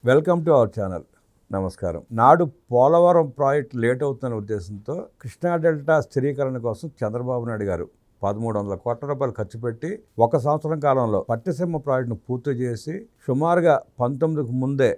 Welcome to our channel. నమస్కారం. నాడు Polavaram project late అవుతున్న ఉద్దేశంతో కృష్ణా డెల్టా స్థిరీకరణ కోసం చంద్రబాబు నాయుడు గారు 1,300 కోట్ల రూపాయలు ఖర్చు పెట్టి 1 సంవత్సరం కాలంలో పట్టిసీమ ప్రాజెక్టును పూర్తి చేసి సుమారుగా 19కు ముందే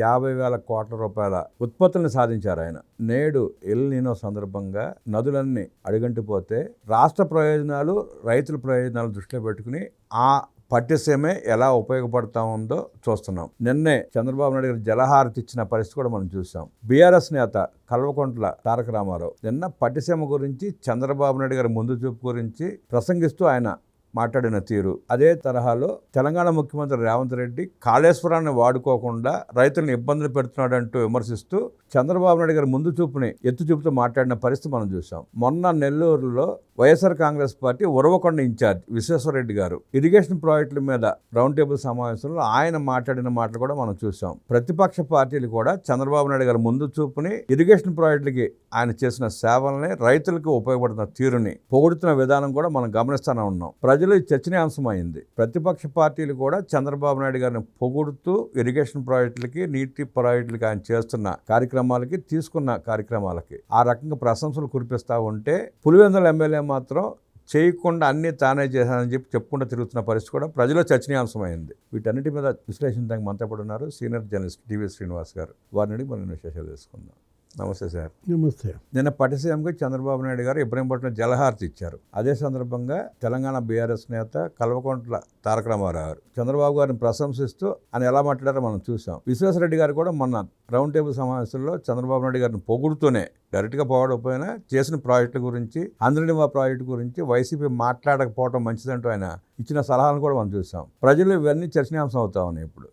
50,000 కోట్ల రూపాయల ఉత్పత్తులను సాధించారు ఆయన. నేడు ఎల్ నీనో సందర్భంగా నదులన్నీ అడుగంటిపోతే రాష్ట్ర ప్రయోజనాలు, రైతుల ప్రయోజనాలు దృష్టిలో పెట్టుకుని ఆ పట్టిసీమే ఎలా ఉపయోగపడతా ఉందో చూస్తున్నాం. నిన్నే చంద్రబాబు నాయుడు గారు జలహారతి ఇచ్చిన పరిస్థితి కూడా మనం చూసాం. బీఆర్ఎస్ నేత కల్వకుంట్ల తారక రామారావు నిన్న పట్టిసీమ గురించి, చంద్రబాబు నాయుడు గారి ముందు చూపు గురించి ప్రసంగిస్తూ ఆయన మాట్లాడిన తీరు, అదే తరహాలో తెలంగాణ ముఖ్యమంత్రి రేవంత్ రెడ్డి కాళేశ్వరాన్ని వాడుకోకుండా రైతులను ఇబ్బందులు పెడుతున్నాడంటూ విమర్శిస్తూ చంద్రబాబు నాయుడు గారి ముందు చూపుని ఎత్తు చూపుతూ మాట్లాడిన పరిస్థితి మనం చూసాం. మొన్న నెల్లూరులో వైఎస్ఆర్ కాంగ్రెస్ పార్టీ ఉరవకొండ ఇన్ఛార్జ్ విశ్వేశ్వరరెడ్డి గారు ఇరిగేషన్ ప్రాజెక్టుల మీద రౌండ్ టేబుల్ సమావేశంలో ఆయన మాట్లాడిన మాటలు కూడా మనం చూసాం. ప్రతిపక్ష పార్టీలు కూడా చంద్రబాబు నాయుడు గారి ముందు చూపుని, ఇరిగేషన్ ప్రాజెక్టులకి ఆయన చేసిన సేవల్ని, రైతులకు ఉపయోగపడుతున్న తీరుని పొగుడుతున్న విధానం కూడా మనం గమనిస్తూనే ఉన్నాం. ప్రజలు చర్చనీయాంశమైంది. ప్రతిపక్ష పార్టీలు కూడా చంద్రబాబు నాయుడు గారిని పొగుడుతూ ఇరిగేషన్ ప్రాజెక్టులకి, నీటి ప్రాజెక్టులకి ఆయన చేస్తున్న కార్యక్రమాలకి, తీసుకున్న కార్యక్రమాలకి ఆ రకంగా ప్రశంసలు కురిపిస్తూ ఉంటే, పులివెందుల ఎమ్మెల్యే మాత్రం చేయకుండా అన్నీ తానే చేశానని చెప్పుకుంటూ తిరుగుతున్న పరిస్థితి కూడా ప్రజల్లో చర్చనీయాంశమైంది. వీటన్నిటి మీద విశ్లేషించడానికి మనతో పాటు ఉన్నారు సీనియర్ జర్నలిస్ట్ టీవీ శ్రీనివాస్ గారు. వారిని మనం విశేషాలు తెలుసుకుందాం. నమస్తే సార్. నమస్తే. నిన్న పట్టిసీమకి చంద్రబాబు నాయుడు గారు ఇబ్రహీంపట్నం జలహారతి ఇచ్చారు. అదే సందర్భంగా తెలంగాణ బీఆర్ఎస్ నేత కల్వకుంట్ల తారక రామారావు గారు చంద్రబాబు గారిని ప్రశంసిస్తూ ఆయన ఎలా మాట్లాడారో మనం చూసాం. విశ్వేశ్వరరెడ్డి గారు కూడా మొన్న రౌండ్ టేబుల్ సమావేశంలో చంద్రబాబు నాయుడు గారిని పొగుడుతూనే, డైరెక్ట్గా పోవడపోయినా చేసిన ప్రాజెక్టుల గురించి, ఆంధ్రనివా ప్రాజెక్టు గురించి వైసీపీ మాట్లాడకపోవడం మంచిదంటూ ఆయన ఇచ్చిన సలహాలను కూడా మనం చూసాం. ప్రజలు ఇవన్నీ చర్చనీయాంశం అవుతా ఉన్నాయి. ఇప్పుడు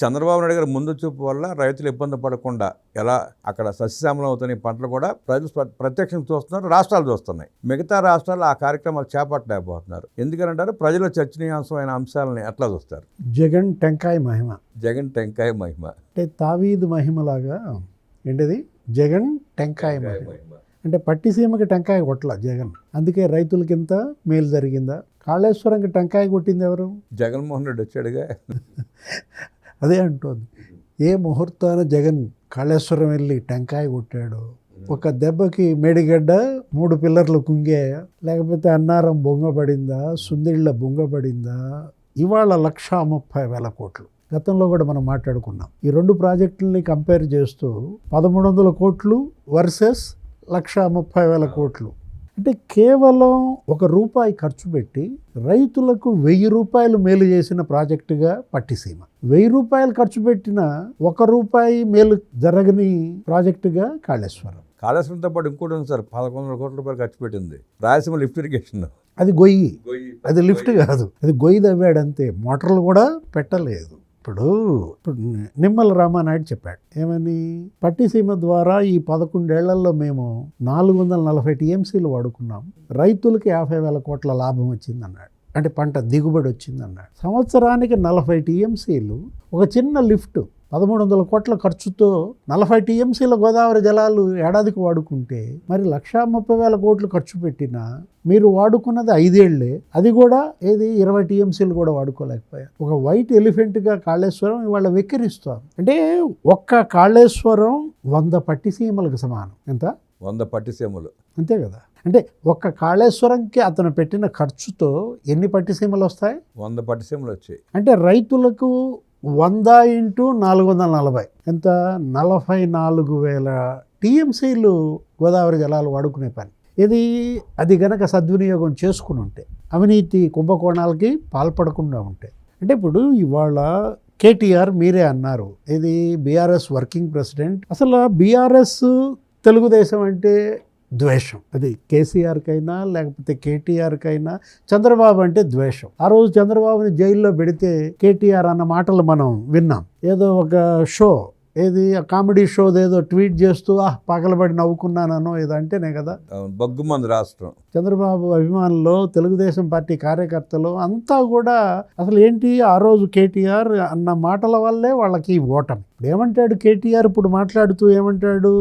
చంద్రబాబు నాయుడు గారి ముందు చూపు వల్ల రైతులు ఇబ్బంది పడకుండా ఎలా అక్కడ సస్యశ్యామలం అవుతున్నాయి పంటలు కూడా ప్రజలు ప్రత్యక్షంగా చూస్తున్నారు, రాష్ట్రాలు చూస్తున్నాయి. మిగతా రాష్ట్రాలు ఆ కార్యక్రమాలు చేపట్టలేకపోతున్నారు. ఎందుకంటారు? ప్రజల చర్చనీయాంశమైన అంశాలని ఎట్లా చూస్తారు? జగన్ టెంకాయ మహిమ. జగన్ టెంకాయ మహిమ అంటే తావీదు మహిమలాగా ఏంటిది? జగన్ టెంకాయ మహిమ. అంటే పట్టిసీమకి టెంకాయ కొట్టల జగన్, అందుకే రైతులకి ఇంత మేలు జరిగిందా? కాళేశ్వరంకి టెంకాయ కొట్టింది ఎవరు? జగన్మోహన్ రెడ్డి వచ్చాడుగా. అదే అంటోంది. ఏ ముహూర్తాన జగన్ కాళేశ్వరం వెళ్ళి టెంకాయ కొట్టాడు? ఒక దెబ్బకి మేడిగడ్డ 3 పిల్లర్లు కుంగాయా? లేకపోతే అన్నారం బొంగబడిందా? సుందిళ్ళ బొంగబడిందా? ఇవాళ 1,30,000 కోట్లు. గతంలో కూడా మనం మాట్లాడుకున్నాం. ఈ 2 ప్రాజెక్టుల్ని కంపేర్ చేస్తూ 1,300 కోట్లు వర్సెస్ 1,30,000 కోట్లు. అంటే కేవలం ₹1 ఖర్చు పెట్టి రైతులకు 1,000 రూపాయలు మేలు చేసిన ప్రాజెక్టుగా పట్టిసీమ. 1,000 రూపాయలు ఖర్చు పెట్టిన ₹1 మేలు జరగని ప్రాజెక్టుగా కాళేశ్వరం. కాళేశ్వరంతో పాటు ఇంకోటి ఉంది సార్, 1,100 కోట్ల రూపాయలు ఖర్చు పెట్టింది రాయలసీమ లిఫ్ట్ ఇరిగేషన్. అది గొయ్యి, అది లిఫ్ట్ కాదు, అది గొయ్యి తవ్వాడంతే, మోటార్లు కూడా పెట్టలేదు. ఇప్పుడు నిమ్మల రామానాయుడు చెప్పాడు ఏమని? పట్టిసీమ ద్వారా ఈ 11 ఏళ్లలో మేము 440 టీఎంసీలు వాడుకున్నాం, రైతులకి 50,000 కోట్ల లాభం వచ్చిందన్నాడు. అంటే పంట దిగుబడి వచ్చిందన్నాడు. సంవత్సరానికి 40 టీఎంసీలు, ఒక చిన్న లిఫ్ట్ 1,300 కోట్ల ఖర్చుతో 40 టీఎంసీల గోదావరి జలాలు ఏడాదికి వాడుకుంటే మరి 1,30,000 కోట్లు ఖర్చు పెట్టినా మీరు వాడుకున్నది 5 ఏళ్లే. అది కూడా ఏది 20 టీఎంసీలు కూడా వాడుకోలేకపోయారు. ఒక వైట్ ఎలిఫెంట్గా కాళేశ్వరం ఇవాళ వెక్కిరిస్తాం. అంటే ఒక్క కాళేశ్వరం 100 పట్టిసీమలకు సమానం. ఎంత? 100 పట్టిసీమలు. అంతే కదా. అంటే ఒక్క కాళేశ్వరంకి అతను పెట్టిన ఖర్చుతో ఎన్ని పట్టిసీమలు వస్తాయి? 100 పట్టిసీమలు వచ్చాయి. అంటే రైతులకు 100 × 440 ఎంత? 44,000 టీఎంసీలు గోదావరి జలాలు వాడుకునే పని. అది గనక సద్వినియోగం చేసుకుని ఉంటే, అవినీతి కుంభకోణాలకి పాల్పడకుండా ఉంటే. అంటే ఇప్పుడు ఇవాళ కేటీఆర్ మీరే అన్నారు, బీఆర్ఎస్ వర్కింగ్ ప్రెసిడెంట్. అసలు బీఆర్ఎస్ తెలుగుదేశం అంటే ద్వేషం. అది కేసీఆర్కైనా లేకపోతే కేటీఆర్కైనా చంద్రబాబు అంటే ద్వేషం. ఆ రోజు చంద్రబాబుని జైల్లో పెడితే కేటీఆర్ అన్న మాటలు మనం విన్నాం. ఏదో ఒక షో, కామెడీ షోదేదో ట్వీట్ చేస్తూ పగలబడి నవ్వుకున్నానో ఏదో అంటేనే కదా బగ్గుమంది రాష్ట్రం. చంద్రబాబు అభిమానులు, తెలుగుదేశం పార్టీ కార్యకర్తలు అంతా కూడా అసలు ఏంటి ఆ రోజు కేటీఆర్ అన్న మాటల వల్లే వాళ్ళకి ఓటమి. ఇప్పుడు ఏమంటాడు కేటీఆర్? ఇప్పుడు మాట్లాడుతూ ఏమంటాడు?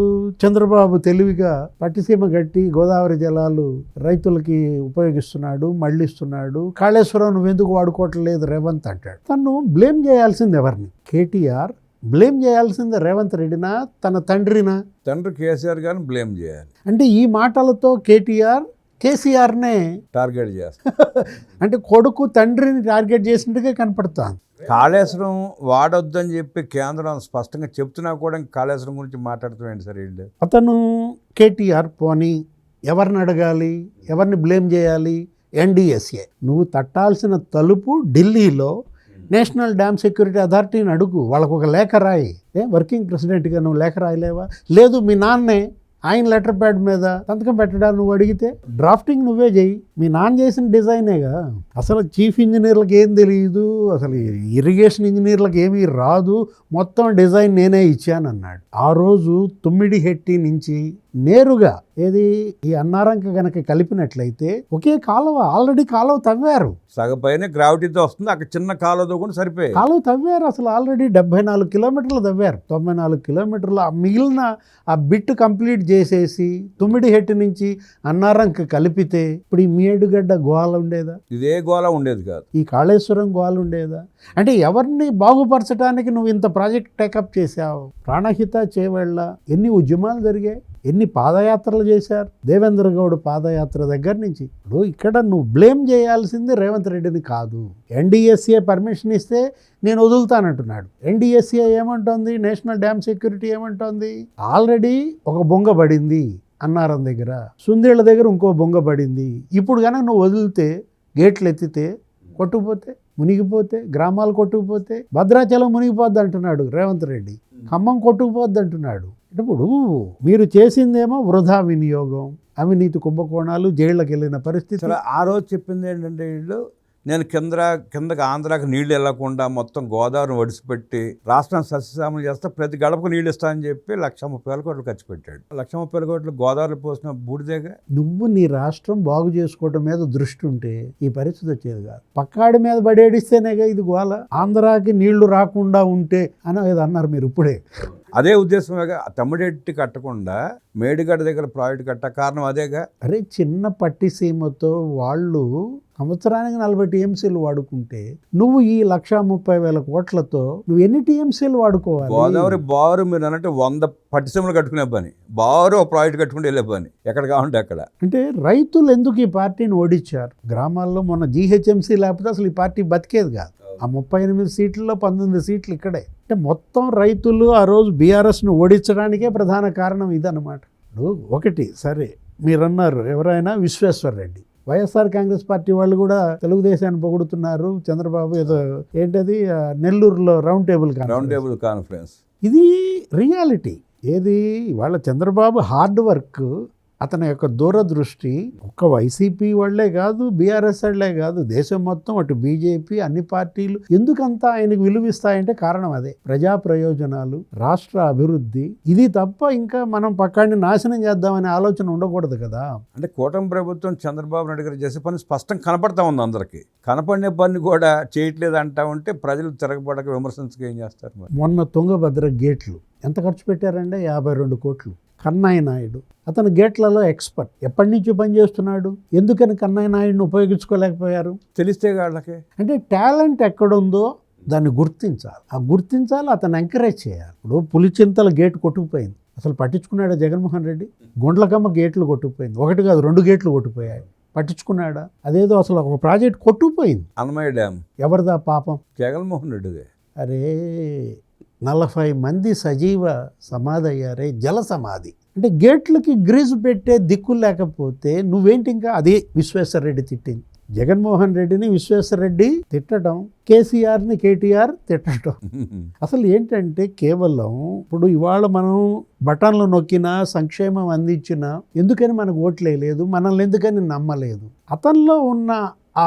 చంద్రబాబు తెలివిగా పట్టిసీమ గట్టి గోదావరి జలాలు రైతులకి ఉపయోగిస్తున్నాడు, మళ్ళిస్తున్నాడు, కాళేశ్వరం నువ్వెందుకు వాడుకోవట్లేదు రేవంత్ అంటాడు. తను బ్లేమ్ చేయాల్సింది ఎవరిని? కేటీఆర్ బ్లేమ్ చేయాల్సిందే రేవంత్ రెడ్డినా తన తండ్రినా? తండ్రి కేసీఆర్ గారిని బ్లేమ్ చేయాలి, అంటే ఈ మాటలతో కేసీఆర్నే టార్గెట్ చేస్తారు. అంటే కొడుకు తండ్రిని టార్గెట్ చేసినట్టుగా కనపడుతుంది. కాళేశ్వరం వాడొద్దని చెప్పి కేంద్రం స్పష్టంగా చెప్తున్నా కూడా ఇంకా కాళేశ్వరం గురించి మాట్లాడుతున్నాయండి సార్ వీళ్ళు. అతను కేటీఆర్ పోనీ ఎవరిని అడగాలి, ఎవరిని బ్లేమ్ చేయాలి? ఎన్డీఎస్ఏ. నువ్వు తట్టాల్సిన తలుపు ఢిల్లీలో నేషనల్ డ్యామ్ సెక్యూరిటీ అథారిటీని అడుగు, వాళ్ళకు ఒక లేఖ రాయి. వర్కింగ్ ప్రెసిడెంట్గా నువ్వు లేఖ రాయలేవా? లేదు మీ నాన్నే ఆయన లెటర్ ప్యాడ్ మీద సంతకం పెట్టడా నువ్వు అడిగితే? డ్రాఫ్టింగ్ నువ్వే చెయ్యి, మీ నాన్న చేసిన డిజైనేగా. అసలు చీఫ్ ఇంజనీర్లకు ఏం తెలియదు, అసలు ఇరిగేషన్ ఇంజనీర్లకు ఏమీ రాదు, మొత్తం డిజైన్ నేనే ఇచ్చానన్నాడు. ఆ రోజు తుమ్మిడిహెట్టి నుంచి నేరుగా ఈ అన్నారంక గనక కలిపినట్లయితే ఒకే కాలువ, ఆల్రెడీ కాలువ తవ్వారు, సగపైన గ్రావిటీతో వస్తుంది, అక్కడ చిన్న కాలువతో కూడా సరిపోయి కాలువ తవ్వారు. అసలు ఆల్రెడీ 74 కిలోమీటర్లు తవ్వారు, 94 కిలోమీటర్లు. ఆ మిగిలిన ఆ బిట్ కంప్లీట్ చేసేసి తుమ్మిడిహెట్టి నుంచి అన్నారంక కలిపితే ఇప్పుడు ఈ మేడుగడ్డ గోల ఉండేదా? ఇదే గోళ ఉండేది కాదు, ఈ కాళేశ్వరం గోల ఉండేదా? అంటే ఎవరిని బాగుపరచడానికి నువ్వు ఇంత ప్రాజెక్ట్ టేకప్ చేశావు? ప్రాణహిత చేవేళ్ళ ఎన్ని ఉద్యమాలు జరిగాయి, ఎన్ని పాదయాత్రలు చేశారు. దేవేంద్ర గౌడ్ పాదయాత్ర దగ్గర నుంచి. ఇప్పుడు ఇక్కడ నువ్వు బ్లేమ్ చేయాల్సింది రేవంత్ రెడ్డిని కాదు. ఎన్డీఎస్ఏ పర్మిషన్ ఇస్తే నేను వదులుతానంటున్నాడు. ఎన్డీఎస్ఏ ఏమంటోంది, నేషనల్ డ్యామ్ సెక్యూరిటీ ఏమంటోంది? ఆల్రెడీ ఒక బొంగ పడింది అన్నారం దగ్గర, సుందేళ్ల దగ్గర ఇంకో బొంగ పడింది. ఇప్పుడు కనుక నువ్వు వదిలితే, గేట్లు ఎత్తితే, కొట్టుకుపోతే, మునిగిపోతే, గ్రామాలు కొట్టుకుపోతే, భద్రాచలం మునిగిపోద్ది అంటున్నాడు రేవంత్ రెడ్డి, ఖమ్మం కొట్టుకుపోద్ది అంటున్నాడు. ఇప్పుడు మీరు చేసిందేమో వృధా వినియోగం, అవినీతి కుంభకోణాలు, జైళ్ళకి వెళ్ళిన పరిస్థితి. అసలు ఆ రోజు చెప్పింది ఏంటంటే వీళ్ళు, నేను కిందకి ఆంధ్రాకి నీళ్లు వెళ్ళకుండా మొత్తం గోదావరిని ఒడిసిపెట్టి రాష్ట్రాన్ని సస్యశ్యామలు చేస్తే ప్రతి గడపకు నీళ్ళు ఇస్తానని చెప్పి 1,30,000 కోట్లు ఖర్చు పెట్టాడు. 1,30,000 కోట్లు గోదావరిలో పోసిన బూడిదేగా. నువ్వు నీ రాష్ట్రం బాగు చేసుకోవడం మీద దృష్టి ఉంటే ఈ పరిస్థితి వచ్చేది కాదు. పక్కాడి మీద బడేడిస్తేనేగా ఇది గోల. ఆంధ్రాకి నీళ్లు రాకుండా ఉంటే అని ఏదో అన్నారు మీరు ఇప్పుడే. అదే ఉద్దేశమేగా తమ్ముడెట్టి కట్టకుండా మేడిగడ్డ దగ్గర ప్రాజెక్టు కట్ట కారణం అదేగా. అరే చిన్న పట్టిసీమతో వాళ్ళు సంవత్సరానికి 40 టీఎంసీలు వాడుకుంటే నువ్వు ఈ 1,30,000 కోట్లతో నువ్వు ఎన్ని టీఎంసీలు వాడుకోవాలి? గోదావరి బారు మీరు అన్నట్టు 100 పట్టిసీమలు కట్టుకునే పని, బారు ఒక ప్రాజెక్ట్ కట్టుకుంటే వెళ్ళే పని, ఎక్కడ కావాలంటే అక్కడ. అంటే రైతులు ఎందుకు ఈ పార్టీని ఓడించారు? గ్రామాల్లో మొన్న జీహెచ్ఎంసీ లేకపోతే అసలు ఈ పార్టీ బతికేది కాదు. ఆ 38 సీట్లలో 19 సీట్లు ఇక్కడే. అంటే మొత్తం రైతులు ఆ రోజు బీఆర్ఎస్ను ఓడించడానికే ప్రధాన కారణం ఇదన్నమాట. ఇప్పుడు ఒకటి సరే మీరన్నారు ఎవరైనా విశ్వేశ్వర్ రెడ్డి, వైఎస్ఆర్ కాంగ్రెస్ పార్టీ వాళ్ళు కూడా తెలుగుదేశాన్ని పొగుడుతున్నారు. చంద్రబాబు ఏదో ఏంటది నెల్లూరులో రౌండ్ టేబుల్ కాన్ఫరెన్స్, ఇది రియాలిటీ. వాళ్ళ చంద్రబాబు హార్డ్ వర్క్, అతని యొక్క దూరదృష్టి ఒక్క వైసీపీ వాళ్లే కాదు, బీఆర్ఎస్ వాళ్లే కాదు, దేశం మొత్తం అటు బీజేపీ అన్ని పార్టీలు ఎందుకంతా ఆయనకు విలువిస్తాయంటే కారణం అదే. ప్రజా ప్రయోజనాలు, రాష్ట్ర అభివృద్ధి, ఇది తప్ప ఇంకా మనం పక్కాన్ని నాశనం చేద్దామనే ఆలోచన ఉండకూడదు కదా. అంటే కూటమి ప్రభుత్వం చంద్రబాబు నాయుడు గారు చేసే పని స్పష్టం కనపడతా ఉంది అందరికీ. కనపడిన పని కూడా చేయట్లేదు అంటా ఉంటే ప్రజలు తిరగబడక విమర్శించక ఏం చేస్తారు? మొన్న తుంగభద్ర గేట్లు ఎంత ఖర్చు పెట్టారంటే 52 కోట్లు. కన్నయ్య నాయుడు అతను గేట్లలో ఎక్స్పర్ట్, ఎప్పటి నుంచి పనిచేస్తున్నాడు. ఎందుకని కన్నయ్య నాయుడుని ఉపయోగించుకోలేకపోయారు? తెలిస్తే వాళ్ళకి. అంటే టాలెంట్ ఎక్కడుందో దాన్ని గుర్తించాలి, అతను ఎంకరేజ్ చేయాలి. ఇప్పుడు పులిచింతల గేట్ కొట్టుకుపోయింది, అసలు పట్టించుకున్నాడా జగన్మోహన్ రెడ్డి? గుండ్లకమ్మ గేట్లు కొట్టుకుపోయింది, 1 కాదు 2 గేట్లు కొట్టుకుపోయాయి, పట్టించుకున్నాడా? అదేదో అసలు ఒక ప్రాజెక్ట్ కొట్టుకుపోయింది, అన్నమయ్య డ్యామ్. ఎవరిదా పాపం? జగన్మోహన్ రెడ్డిదే. అరే 40 మంది సజీవ సమాధి అయ్యారే, జల సమాధి. అంటే గేట్లకి గ్రీజు పెట్టే దిక్కు లేకపోతే నువ్వేంటి ఇంకా? అదే విశ్వేశ్వర రెడ్డి తిట్టింది. జగన్మోహన్ రెడ్డిని విశ్వేశ్వర రెడ్డి తిట్టడం, కేసీఆర్ని కేటీఆర్ తిట్టడం. అసలు ఏంటంటే కేవలం ఇప్పుడు ఇవాళ మనం బటన్లు నొక్కినా, సంక్షేమం అందించినా ఎందుకని మనకు ఓట్లేదు, మనల్ని ఎందుకని నమ్మలేదు? అతనిలో ఉన్న ఆ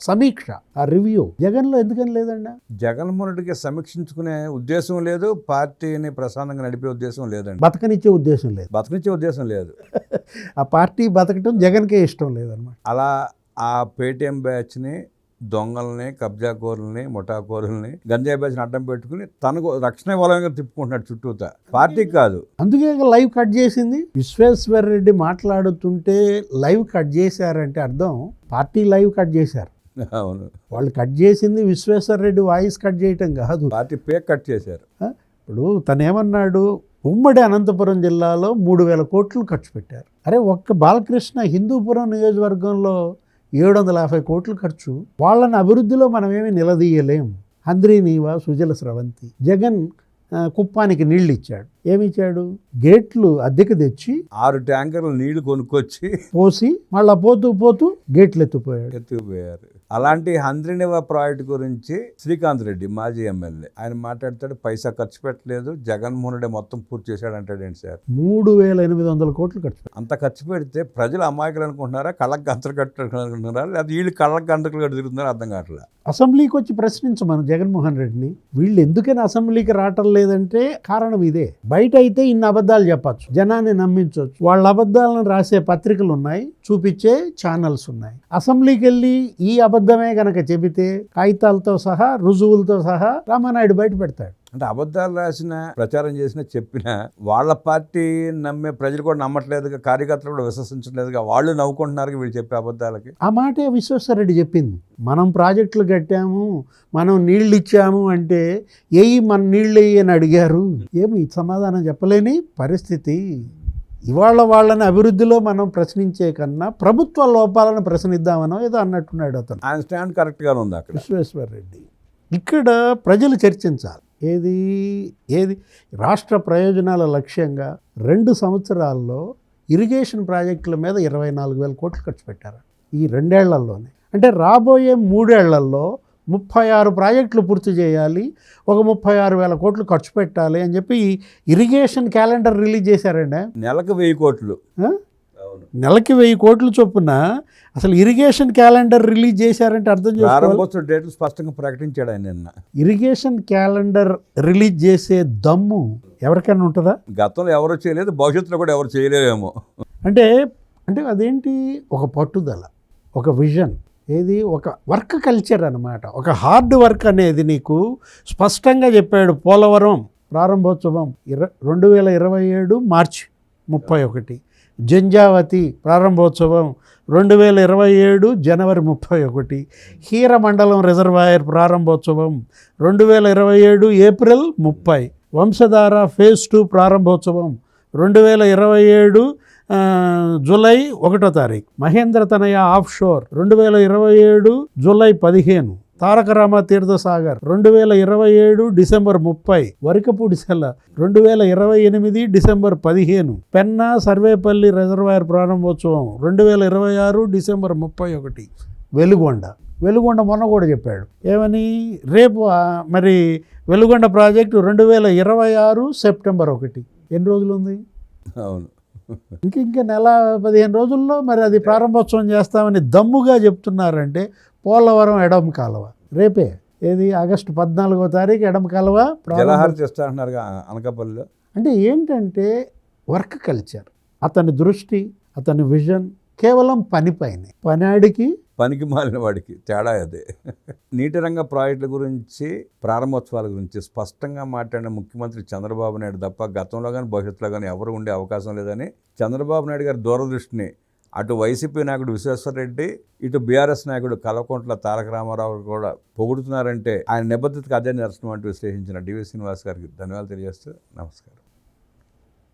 సమీక్ష, ఆ రివ్యూ జగన్లో ఎందుకని లేదండి? జగన్మోహన్ రెడ్డికి సమీక్షించుకునే ఉద్దేశం లేదు, పార్టీని ప్రశాంతంగా నడిపే ఉద్దేశం లేదండి, బతకనిచ్చే ఉద్దేశం లేదు. ఆ పార్టీ బతకటం జగన్కే ఇష్టం లేదన్నమాట. అలా ఆ పేటీఎం బ్యాచ్ని, దొంగల్ని, కబ్జాకోరుల్ని, ముఠాకోరుల్ని, గంజాయి బ్యాచ్ని అడ్డం పెట్టుకుని తనకు రక్షణ వలయంగా తిప్పుకుంటున్నాడు చుట్టూతా, పార్టీకి కాదు. అందుకే లైవ్ కట్ చేసింది. విశ్వేశ్వర్ రెడ్డి మాట్లాడుతుంటే లైవ్ కట్ చేశారంటే అర్థం పార్టీ లైవ్ కట్ చేశారు. అవును, వాళ్ళు కట్ చేసింది విశ్వేశ్వర రెడ్డి వాయిస్ కట్ చేయటం కాదు. పార్టీ పేక్ కట్ చేశారు. ఇప్పుడు తనేమన్నాడు, ఉమ్మడి అనంతపురం జిల్లాలో 3,000 కోట్లు ఖర్చు పెట్టారు. అరే ఒక్క బాలకృష్ణ హిందూపురం నియోజకవర్గంలో 750 కోట్లు ఖర్చు. వాళ్ళని అభివృద్ధిలో మనమేమి నిలదీయలేం. హంద్రీనీవా, సుజల స్రవంతి, జగన్ కుప్పానికి నీళ్ళు ఇచ్చాడు. ఏమిచ్చాడు? గేట్లు అద్దెకు తెచ్చి 6 ట్యాంకర్లు నీళ్లు కొనుక్కొచ్చి పోసి మళ్ళా పోతూ పోతూ గేట్లు ఎత్తిపోయాడు. ఎత్తుకుపోయారు. అలాంటి హంద్రీనివా ప్రాజెక్ట్ గురించి శ్రీకాంత్ రెడ్డి మాజీ ఎమ్మెల్యే ఆయన మాట్లాడతాడు, పైసా ఖర్చు పెట్టలేదు, జగన్మోహన్ రెడ్డి మొత్తం పూర్తి చేశాడు అంటాడేంటి సార్? 3,800 కోట్లు ఖర్చు పెట్టాడు. అంత ఖర్చు పెడితే ప్రజలు అమాయకులు అనుకుంటున్నారా, కళ్ళకు గంతలు కట్టుకుంటున్నారా, లేదా వీళ్ళు కళ్ళకు గంటలు కట్టు తిరుగుతున్నారా అర్థం కావట్లేదు. అసెంబ్లీకి వచ్చి ప్రశ్నించమను జగన్మోహన్ రెడ్డిని. వీళ్ళు ఎందుకని అసెంబ్లీకి రావటం లేదంటే కారణం ఇదే. బయట అయితే ఇన్ని అబద్ధాలు చెప్పచ్చు, జనాన్ని నమ్మించవచ్చు. వాళ్ళ అబద్ధాలను రాసే పత్రికలు ఉన్నాయి, చూపించే ఛానల్స్ ఉన్నాయి. అసెంబ్లీకి వెళ్ళి ఈ అబద్ధమే గనక చెబితే కాగితాలతో సహా రుజువులతో సహా రామానాయుడు బయట పెడతాడు. అంటే అబద్ధాలు రాసిన, ప్రచారం చేసిన, చెప్పిన వాళ్ళ పార్టీ నమ్మే ప్రజలు కూడా నమ్మట్లేదుగా, కార్యకర్తలు కూడా విశ్వసించట్లేదుగా, వాళ్ళు నవ్వుకుంటున్నారు వీళ్ళు చెప్పే అబద్ధాలకి. ఆ మాటే విశ్వేశ్వర రెడ్డి చెప్పింది. మనం ప్రాజెక్టులు కట్టాము, మనం నీళ్ళు ఇచ్చాము అంటే మన నీళ్ళు అని అడిగారు. ఏమి సమాధానం చెప్పలేని పరిస్థితి. ఇవాళ వాళ్ళని అభివృద్ధిలో మనం ప్రశ్నించే కన్నా ప్రభుత్వ లోపాలను ప్రశ్నిద్దామనో ఏదో అన్నట్టున్నాడు అతను. ఆయన స్టాండ్ కరెక్ట్గానే ఉంది అక్కడ. విశ్వేశ్వర రెడ్డి ఇక్కడ ప్రజలు చర్చించాలి. ఏది రాష్ట్ర ప్రయోజనాల లక్ష్యంగా 2 సంవత్సరాల్లో ఇరిగేషన్ ప్రాజెక్టుల మీద 24,000 కోట్లు ఖర్చు పెట్టారు ఈ 2 ఏళ్లలోనే. అంటే రాబోయే 3 ఏళ్లలో 36 ప్రాజెక్టులు పూర్తి చేయాలి, ఒక 36,000 కోట్లు ఖర్చు పెట్టాలి అని చెప్పి ఇరిగేషన్ క్యాలెండర్ రిలీజ్ చేశారండి. నెలకు 1000 కోట్లు, నెలకి 1000 కోట్లు చొప్పున అసలు ఇరిగేషన్ క్యాలెండర్ రిలీజ్ చేశారంటే అర్థం చేసుకోవాలి. డేట్లు స్పష్టంగా ప్రకటించాడు ఆయన నిన్న. ఇరిగేషన్ క్యాలెండర్ రిలీజ్ చేసే దమ్ము ఎవరికైనా ఉంటుందా? గతంలో ఎవరు చేయలేదు, భవిష్యత్తులో కూడా ఎవరు చేయలేరేమో. అంటే అదేంటి, ఒక పట్టుదల, ఒక విజన్, ఒక వర్క్ కల్చర్ అన్నమాట. ఒక హార్డ్ వర్క్ అనేది నీకు స్పష్టంగా చెప్పాడు. పోలవరం ప్రారంభోత్సవం 2027 మార్చి 31, జంజావతి ప్రారంభోత్సవం 2027 జనవరి 31, హీరమండలం రిజర్వాయర్ ప్రారంభోత్సవం 2027 ఏప్రిల్ 30, వంశధార ఫేజ్ 2 ప్రారంభోత్సవం 2027 జూలై 1వ తారీఖు, Mahendra Tanaya offshore 2027 July 15, Taraka Rama Teerthasagar 2027 December 30, Varikapudisela 2028 December 15, Penna Sarvepalli reservoir ప్రారంభోత్సవం 2026 డిసెంబర్ 31, వెలుగొండ మొన్న కూడా చెప్పాడు ఏమని, రేపు మరి వెలుగొండ ప్రాజెక్టు 2026 సెప్టెంబర్ 1. ఎన్ని రోజులు ఉంది? అవును, ఇంకా నెల 15 రోజుల్లో మరి అది ప్రారంభోత్సవం చేస్తామని దమ్ముగా చెప్తున్నారంటే పోలవరం ఎడమ కాలువ రేపే ఆగస్టు 14వ తారీఖు ఎడమ కాలువ జలహారతి చేస్తారంటున్నారు అనకాపల్లిలో. అంటే ఏంటంటే వర్క్ కల్చర్, అతని దృష్టి, అతని విజన్ కేవలం పనిపైనే. పనాడికి పనికి మాలిన వాడికి తేడా అదే. నీటి రంగ ప్రాజెక్టుల గురించి, ప్రారంభోత్సవాల గురించి స్పష్టంగా మాట్లాడిన ముఖ్యమంత్రి చంద్రబాబు నాయుడు తప్ప గతంలో కానీ భవిష్యత్తులో కానీ ఎవరు ఉండే అవకాశం లేదని చంద్రబాబు నాయుడు గారి దూరదృష్టిని అటు వైసీపీ నాయకుడు విశ్వేశ్వర రెడ్డి, ఇటు బీఆర్ఎస్ నాయకుడు కల్వకుంట్ల తారక రామారావు కూడా పొగుడుతున్నారంటే ఆయన నిబద్ధతకు అదే నిరసనం అంటూ విశ్లేషించిన డివి శ్రీనివాస్ గారికి ధన్యవాదాలు తెలియజేస్తూ నమస్కారం.